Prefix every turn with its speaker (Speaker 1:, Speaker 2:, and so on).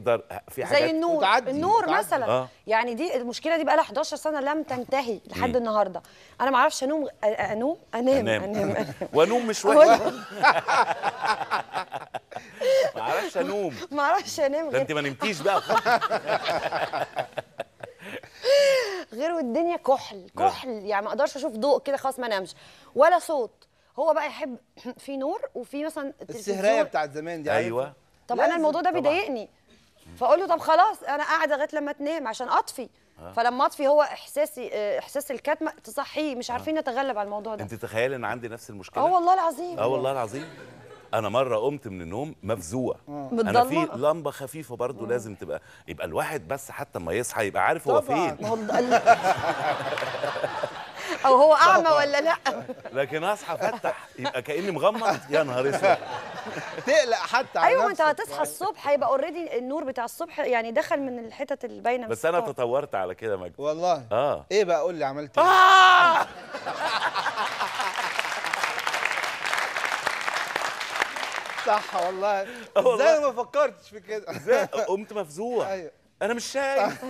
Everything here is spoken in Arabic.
Speaker 1: تقدر في حاجات
Speaker 2: زي النور
Speaker 3: متعدي.
Speaker 2: النور
Speaker 3: متعدي.
Speaker 2: مثلا. يعني دي المشكله دي بقى لها 11 سنه لم تنتهي لحد النهارده. انا ما اعرفش انام
Speaker 1: وانوم مش وحش. ما اعرفش انوم.
Speaker 2: ما اعرفش انام
Speaker 1: ده انت ما نمتيش بقى خالص.
Speaker 2: غير والدنيا كحل يعني ما اقدرش اشوف ضوء كده خلاص ما انامش ولا صوت. هو بقى يحب في نور وفي مثلا
Speaker 3: السهرايه بتاعت زمان دي.
Speaker 1: ايوه.
Speaker 2: طب انا الموضوع ده بيضايقني، فاقول له طب خلاص انا قاعده لغايه لما تنام عشان اطفي. فلما اطفي هو احساس الكتمه تصحيه، مش عارفين نتغلب على الموضوع ده.
Speaker 1: انت تخيلي ان عندي نفس المشكله؟
Speaker 2: والله العظيم.
Speaker 1: والله العظيم. انا مره قمت من النوم مفزوع. انا في لمبه خفيفه برضو لازم يبقى الواحد بس حتى ما يصحى يبقى عارف هو فين.
Speaker 2: او هو اعمى ولا لا.
Speaker 1: لكن اصحى افتح يبقى كاني مغمض. يا نهار اسود.
Speaker 3: تقلق حتى على
Speaker 2: ايوه،
Speaker 3: نفسك.
Speaker 2: انت هتصحى الصبح هيبقى اوريدي النور بتاع الصبح يعني دخل من الحتت الباينه.
Speaker 1: بس انا تطورت على كده مجد
Speaker 3: والله. ايه بقى؟ قول لي عملت ايه؟ صح والله. ازاي ما فكرتش في كده؟
Speaker 1: ازاي قمت مفزوع؟
Speaker 3: ايوه
Speaker 1: انا مش شايف.